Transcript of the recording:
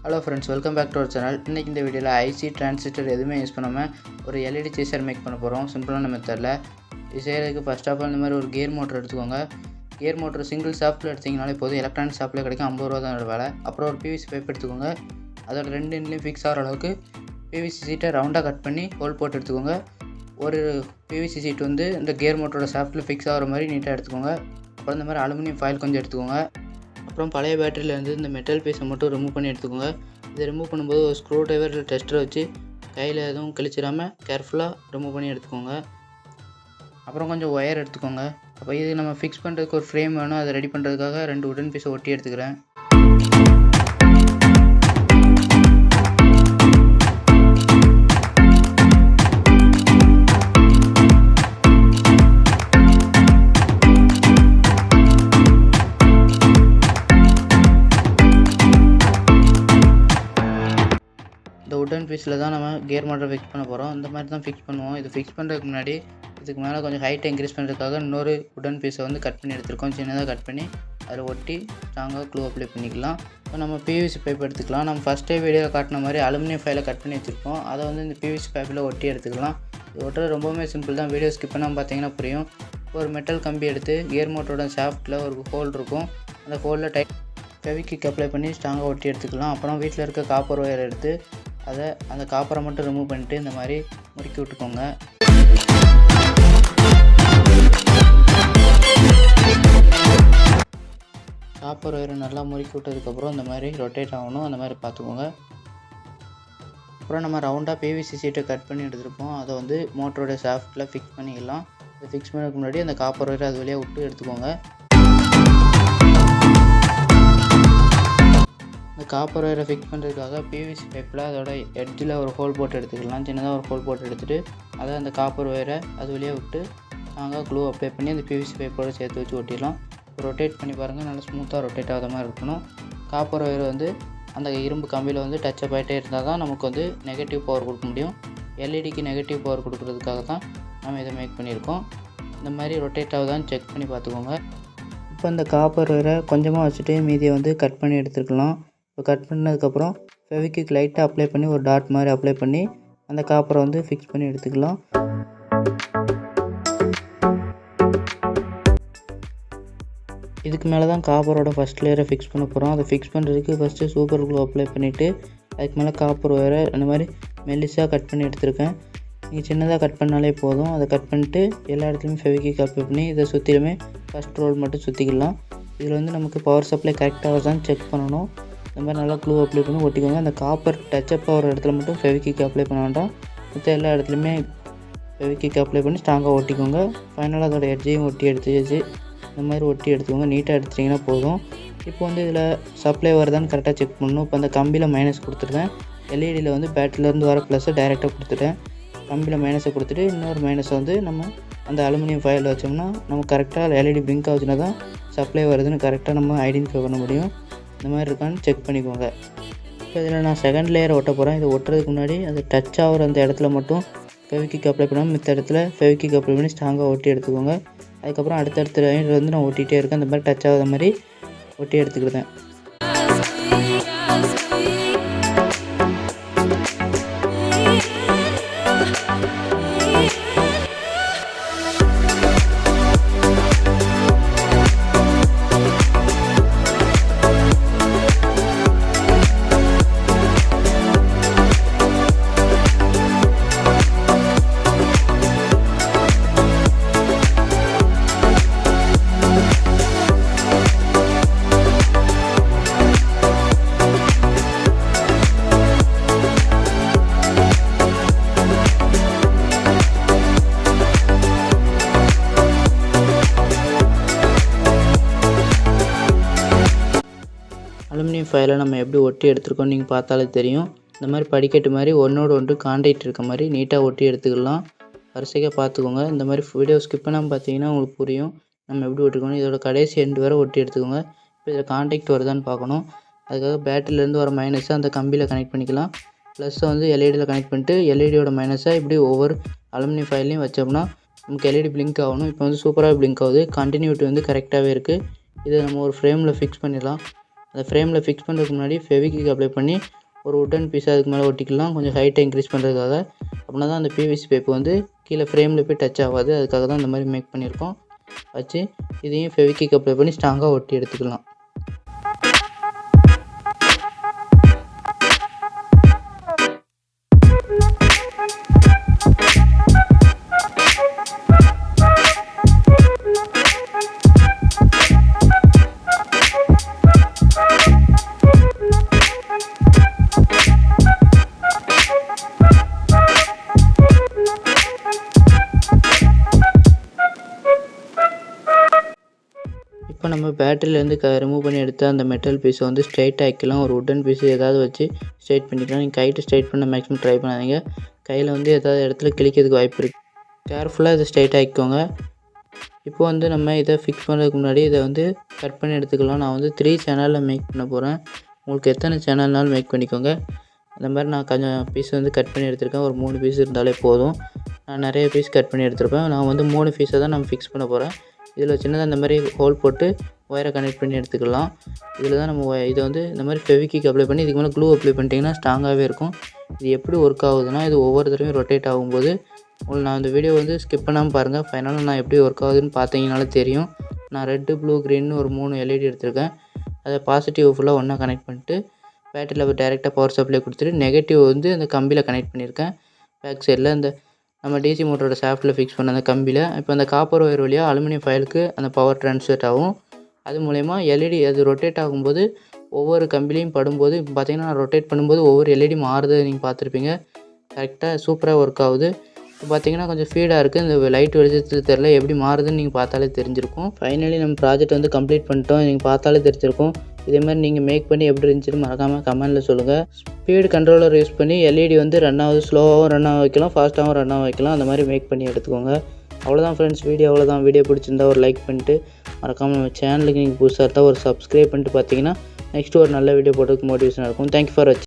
Hello friends, welcome back to our channel. இன்றைக்கி இந்த வீடியோவில் ஐசி டிரான்சிஸ்டர் எதுவுமே யூஸ் பண்ணாமல் ஒரு எல்இடி சேசர் மேக் பண்ண போகிறோம். சிம்பிளான மெத்தடில் இது செய்கிறதுக்கு ஃபர்ஸ்ட் ஆஃப் ஆல் இந்த மாதிரி ஒரு கியர் மோட்டர் எடுத்துக்கோங்க. கியர் மோட்டர் சிங்கிள் ஷாப்பில் எடுத்திங்கனாலே போதும். எலக்ட்ரானிக் ஷாப்பில் கிடைக்கும், 50 ரூபா தான் வேலை. அப்புறம் ஒரு பிவிசி பைப் எடுத்துக்கோங்க. அதோட ரெண்டு எண்ட்லையும் ஃபிக்ஸ் ஆகிற அளவுக்கு பிவிசி சீட்டை ரவுண்டாக கட் பண்ணி ஹோல் போட்டு எடுத்துக்கோங்க. ஒரு பிவிசி சீட் வந்து இந்த கியர் மோட்டரோட ஷாஃப்ட்டில் ஃபிக்ஸ் ஆகிற மாதிரி நீட்டாக எடுத்துக்கோங்க. அப்புறம் இந்த மாதிரி அலுமினியம் ஃபாயில் கொஞ்சம் எடுத்துக்கோங்க. அப்புறம் பழைய பேட்டரியிலேருந்து இந்த மெட்டல் பீஸை மட்டும் ரிமூவ் பண்ணி எடுத்துக்கோங்க. இதை ரிமூவ் பண்ணும்போது ஒரு ஸ்க்ரூ டிரைவர் இல்லை டெஸ்டரை வச்சு கையில் எதுவும் கிழிச்சிடாமல் கேர்ஃபுல்லாக ரிமூவ் பண்ணி எடுத்துக்கோங்க. அப்புறம் கொஞ்சம் ஒயர் எடுத்துக்கோங்க. அப்போ இது நம்ம ஃபிக்ஸ் பண்ணுறதுக்கு ஒரு ஃப்ரேம் வேணும். அதை ரெடி பண்ணுறதுக்காக 2 உடன் பீஸை ஒட்டி எடுத்துக்கிறேன். இந்த உடன் பீஸில் தான் நம்ம கியர் மோட்டர் ஃபிக்ஸ் பண்ண போகிறோம். இந்த மாதிரி தான் ஃபிக்ஸ் பண்ணுவோம். இது ஃபிக்ஸ் பண்ணுறதுக்கு முன்னாடி இதுக்கு மேலே கொஞ்சம் ஹைட்டை இன்க்ரீஸ் பண்ணுறதுக்காக இன்னொரு உடன் பீஸை வந்து கட் பண்ணி எடுத்துருக்கோம். சின்னதாக கட் பண்ணி அதில் ஒட்டி ஸ்ட்ராங்காக க்ளூ அப்ளை பண்ணிக்கலாம். இப்போ நம்ம பிவிசி பைப் எடுத்துக்கலாம். நம்ம ஃபஸ்ட்டே வீடியோவில் காட்டின மாதிரி அலுமினியம் ஃபைலை கட் பண்ணி வச்சுருப்போம். அதை வந்து இந்த பிவிசி பைப்பில் ஒட்டி எடுத்துக்கலாம். இது ஒட்டுறது ரொம்பவுமே சிம்பிள் தான். வீடியோ ஸ்கிப் பண்ணாமல் பார்த்தீங்கன்னா புரியும். ஒரு மெட்டல் கம்பி எடுத்து கியர் மோட்டரோட ஷாஃப்ட்டில் ஒரு ஹோல் இருக்கும். அந்த ஹோலில் ஃபெவிக்விக் அப்ளை பண்ணி ஸ்ட்ராங்காக ஒட்டி எடுத்துக்கலாம். அப்புறம் வீட்டில் இருக்க காப்பர் ஒயர் எடுத்து அதை அந்த காப்பரை மட்டும் ரிமூவ் பண்ணிவிட்டு இந்த மாதிரி முறுக்கி விட்டுக்கோங்க. காப்பர் ஒயரை நல்லா முறுக்கி விட்டதுக்கப்புறம் இந்த மாதிரி ரொட்டேட் ஆகணும். அந்த மாதிரி பார்த்துக்கோங்க. அப்புறம் நம்ம ரவுண்டாக பிவிசி சீட்டை கட் பண்ணி எடுத்துருப்போம். அதை வந்து மோட்டரோட ஷாஃப்ட்டில் ஃபிக்ஸ் பண்ணிக்கலாம். அதை ஃபிக்ஸ் பண்ணுறதுக்கு முன்னாடி அந்த காப்பர் ஒயரை அது வழியாக விட்டு எடுத்துக்கோங்க. இந்த காப்பர் ஒயரை ஃபிக்ஸ் பண்ணுறதுக்காக பிவிசி பைப்பில் அதோட எட்ஜில் ஒரு ஹோல் போட்டு எடுத்துக்கலாம். சின்னதாக ஒரு ஹோல் போட்டு எடுத்துகிட்டு அதை அந்த காப்பர் ஒயரை அது வழியாக விட்டு நாங்கள் க்ளூ அப்ளை பண்ணி அந்த பிவிசி பைப்போடு சேர்த்து வச்சு ஒட்டிடலாம். ரொட்டேட் பண்ணி பாருங்கள், நல்லா ஸ்மூத்தாக ரொட்டேட் ஆகாத மாதிரி இருக்கணும். காப்பர் ஒயர் வந்து அந்த இரும்பு கம்பியில் வந்து டச்சப் ஆகிட்டே இருந்தால் தான் நமக்கு வந்து நெகட்டிவ் பவர் கொடுக்க முடியும். எல்இடிக்கு நெகட்டிவ் பவர் கொடுக்குறதுக்காக தான் நம்ம இதை மேக் பண்ணியிருக்கோம். இந்த மாதிரி ரொட்டேட் ஆகுதான்னு செக் பண்ணி பார்த்துக்கோங்க. இப்போ இந்த காப்பர் ஒயரை கொஞ்சமாக வச்சுட்டு மீதியை வந்து கட் பண்ணி எடுத்துக்கலாம். இப்போ கட் பண்ணதுக்கப்புறம் ஃபெவிக்விக் லைட்டாக அப்ளை பண்ணி ஒரு டாட் மாதிரி அப்ளை பண்ணி அந்த காப்பரை வந்து ஃபிக்ஸ் பண்ணி எடுத்துக்கலாம். இதுக்கு மேலே தான் காப்பரோட ஃபஸ்ட் லேயரை ஃபிக்ஸ் பண்ண போகிறோம். அதை ஃபிக்ஸ் பண்ணுறதுக்கு ஃபஸ்ட்டு சூப்பர் க்ளூ அப்ளை பண்ணிவிட்டு அதுக்கு மேலே காப்பர் ஒயரை அந்த மாதிரி மெல்லிஸாக கட் பண்ணி எடுத்துருக்கேன். நீங்கள் சின்னதாக கட் பண்ணாலே போதும். அதை கட் பண்ணிட்டு எல்லா இடத்துலையும் ஃபெவிக்விக் அப்ளை பண்ணி இதை சுற்றிலுமே ஃபஸ்ட் ரோல் மட்டும் சுற்றிக்கலாம். இதில் வந்து நமக்கு பவர் சப்ளை கரெக்டாக தான் செக் பண்ணணும். இந்த மாதிரி நல்லா க்ளூ அப்ளை பண்ணி ஒட்டிக்கோங்க. அந்த காப்பர் டச்சப் ஆகிற இடத்துல மட்டும் ஃபெவிக்விக் அப்ளை பண்ண வேண்டாம். மற்ற எல்லா இடத்துலையுமே ஃபெவிக்விக் அப்ளை பண்ணி ஸ்ட்ராங்காக ஒட்டிக்கோங்க. ஃபைனலாக அதோட எட்ஜையும் ஒட்டி எடுத்துச்சு. இந்த மாதிரி ஒட்டி எடுத்துக்கோங்க. நீட்டாக எடுத்துட்டிங்கன்னா போதும். இப்போ வந்து இதில் சப்ளை வருதான்னு கரெக்டாக செக் பண்ணணும். இப்போ அந்த கம்பியில் மைனஸ் கொடுத்துருந்தேன். எல்இடியில் வந்து பேட்டரியிலேருந்து வர ப்ளஸ்ஸை டைரெக்டாக கொடுத்துட்டேன். கம்பியில் மைனஸை கொடுத்துட்டு இன்னொரு மைனஸை வந்து நம்ம அந்த அலுமினியம் ஃபைலில் வச்சோம்னா நம்ம கரெக்டாக எல்இடி பிங்க் ஆச்சுன்னா தான் சப்ளை வருதுன்னு கரெக்டாக நம்ம ஐடென்டிஃபை பண்ண முடியும். இந்த மாதிரி இருக்கான்னு செக் பண்ணிக்கோங்க. இப்போ இதில் நான் செகண்ட் லேயர் ஒட்ட போகிறேன். இதை ஒட்டுறதுக்கு முன்னாடி அது டச் ஆகிற அந்த இடத்துல மட்டும் ஃபெவிக்விக் அப்ளை பண்ணாமல் மித்த இடத்துல ஃபெவிக்விக் அப்ளை பண்ணி ஸ்ட்ராங்காக ஒட்டி எடுத்துக்கோங்க. அதுக்கப்புறம் அடுத்தடுத்த லைனில் வந்து நான் ஒட்டிகிட்டே இருக்கேன். இந்த மாதிரி டச் ஆகாத மாதிரி ஒட்டி எடுத்துக்கிட்டேன். அலுமினியம் ஃபைலை நம்ம எப்படி ஒட்டி எடுத்துருக்கோம் நீங்கள் பார்த்தாலே தெரியும். இந்த மாதிரி படிக்கட்டு மாதிரி ஒன்றோடு ஒன்று கான்டாக்ட் இருக்க மாதிரி நீட்டாக ஒட்டி எடுத்துக்கலாம். வரிசையாக பார்த்துக்கோங்க. இந்த மாதிரி வீடியோ ஸ்கிப் பண்ணாமல் பார்த்தீங்கன்னா உங்களுக்கு புரியும் நம்ம எப்படி ஒட்டிக்கணும். இதோட கடைசி எண்டு வரை ஒட்டி எடுத்துக்கோங்க. இப்போ இதில் கான்டாக்ட் வருதான்னு பார்க்கணும். அதுக்காக பேட்டரியிலேருந்து வர மைனஸை அந்த கம்பியில் கனெக்ட் பண்ணிக்கலாம். ப்ளஸ்ஸை வந்து எல்இடியில் கனெக்ட் பண்ணிட்டு எல்இடியோட மைனஸை இப்படி ஒவ்வொரு அலுமினியம் ஃபைல்லையும் வச்சோம்னா நமக்கு எல்இடி பிளிங்க் ஆகணும். இப்போ வந்து சூப்பராக பிளிங்க் ஆகுது. கண்டினியூட்டி வந்து கரெக்டாகவே இருக்குது. இதை நம்ம ஒரு ஃப்ரேமில் ஃபிக்ஸ் பண்ணிடலாம். அந்த ஃப்ரேமில் ஃபிக்ஸ் பண்ணுறதுக்கு முன்னாடி ஃபெவிக்விக் அப்ளை பண்ணி ஒரு உட்டன் பீஸ் அதுக்கு மேலே ஒட்டிக்கலாம், கொஞ்சம் ஹைட்டை இன்க்ரீஸ் பண்ணுறதுக்காக. அப்படின்னா தான் அந்த பிவிசி பைப் வந்து கீழே ஃப்ரேமில் போய் டச் ஆகாது. அதுக்காக தான் இந்த மாதிரி மேக் பண்ணியிருக்கோம். வச்சு இதையும் ஃபெவிக்விக் அப்ளை பண்ணி ஸ்ட்ராங்காக ஒட்டி எடுத்துக்கலாம். இப்போ நம்ம பேட்டரியிலேருந்து ரிமூவ் பண்ணி எடுத்த அந்த மெட்டல் பீஸை வந்து ஸ்ட்ரைட் ஆக்கிக்கலாம். ஒரு உட்டன் பீஸு ஏதாவது வச்சு ஸ்ட்ரைட் பண்ணிக்கலாம். நீங்கள் கைட்டு ஸ்ட்ரைட் பண்ண மேக்ஸிமம் ட்ரை பண்ணாதீங்க. கையில் வந்து ஏதாவது இடத்துல கிழிக்கிறதுக்கு வாய்ப்பு இருக்குது. கேர்ஃபுல்லாக இதை ஸ்ட்ரைட் ஆக்கிக்கோங்க. இப்போ வந்து நம்ம இதை ஃபிக்ஸ் பண்ணுறதுக்கு முன்னாடி இதை வந்து கட் பண்ணி எடுத்துக்கலாம். நான் வந்து 3 சேனலில் மேக் பண்ண போகிறேன். உங்களுக்கு எத்தனை சேனல்னாலும் மேக் பண்ணிக்கோங்க. அந்த மாதிரி நான் கொஞ்சம் பீஸ் வந்து கட் பண்ணி எடுத்திருக்கேன். ஒரு 3 பீஸ் இருந்தாலே போதும். நான் நிறைய பீஸ் கட் பண்ணி எடுத்திருப்பேன். நான் வந்து 3 பீஸை தான் நம்ம ஃபிக்ஸ் பண்ண போகிறேன். இதில் சின்னதாக இந்த மாதிரி ஹோல் போட்டு ஒயரை கனெக்ட் பண்ணி எடுத்துக்கலாம். இதில் தான் நம்ம இதை வந்து இந்த மாதிரி ஃபெவிக்விக் அப்ளை பண்ணி இதுக்கு மேலே க்ளூ அப்ளை பண்ணிட்டீங்கன்னா ஸ்ட்ராங்காகவே இருக்கும். இது எப்படி ஒர்க் ஆகுதுன்னா, இது ஒவ்வொரு தடவையும் ரொட்டேட் ஆகும்போது உங்களுக்கு நான் இந்த வீடியோ வந்து ஸ்கிப் பண்ணாமல் பாருங்கள். ஃபைனலாக நான் எப்படி ஒர்க் ஆகுதுன்னு பார்த்தீங்கனாலே தெரியும். நான் ரெட்டு, ப்ளூ, க்ரீன்னு ஒரு 3 LED எடுத்திருக்கேன். அதை பாசிட்டிவ் ஃபுல்லாக ஒன்றா கனெக்ட் பண்ணிட்டு பேட்டரியில் டேரெக்டாக பவர் சப்ளை கொடுத்துட்டு நெகட்டிவ் வந்து அந்த கம்பியில் கனெக்ட் பண்ணியிருக்கேன். பேக் சைடில் இந்த நம்ம டிசி மோட்டரோட ஷாஃப்ட்டில் ஃபிக்ஸ் பண்ண அந்த கம்பியில் இப்போ அந்த காப்பர் ஒயர் வழியாக அலுமினியம் ஃபைலுக்கு அந்த பவர் ட்ரான்ஸ்ஃபர் ஆகும். அது மூலயமா LED அது ரொட்டேட் ஆகும்போது ஒவ்வொரு கம்பிலையும் படும்போது இப்போ பார்த்தீங்கன்னா நான் ரொட்டேட் பண்ணும்போது ஒவ்வொரு LED மாறுது நீங்கள் பார்த்துருப்பீங்க. கரெக்டாக சூப்பராக ஒர்க் ஆகுது. இப்போ பார்த்தீங்கன்னா கொஞ்சம் ஃபீடாக இருக்குது. இந்த லைட் வெளிச்சத்தில் தெரில எப்படி மாறுதுன்னு நீங்கள் பார்த்தாலே தெரிஞ்சிருக்கும். ஃபைனலி நம்ம ப்ராஜெக்ட் வந்து கம்ப்ளீட் பண்ணிட்டோம். நீங்கள் பார்த்தாலே தெரிஞ்சிருக்கும். இதே மாதிரி நீங்கள் மேக் பண்ணி எப்படி இருந்துச்சுன்னு மறக்காமல் கமெண்ட்டில் சொல்லுங்கள். ஸ்பீடு கண்ட்ரோலர் யூஸ் பண்ணி LED வந்து ரன் ஆகுது, ஸ்லோவாகவும் ரன் ஆக வைக்கலாம், ஃபாஸ்ட்டாகவும் ரன் ஆக வைக்கலாம். அந்த மாதிரி மேக் பண்ணி எடுத்துக்கோங்க. அவ்வளோதான் ஃப்ரெண்ட்ஸ், வீடியோ அவ்வளோதான். வீடியோ பிடிச்சிருந்தா ஒரு லைக் பண்ணிட்டு மறக்காமல் நம்ம சேனலுக்கு நீங்கள் புதுசாக இருந்தால் ஒரு சப்ஸ்கிரைப் பண்ணிட்டு பார்த்தீங்கன்னா நெக்ஸ்ட்டு ஒரு நல்ல வீடியோ போடுறதுக்கு மோட்டிவேஷனாக இருக்கும். தேங்க்யூ ஃபார் வாட்சிங்.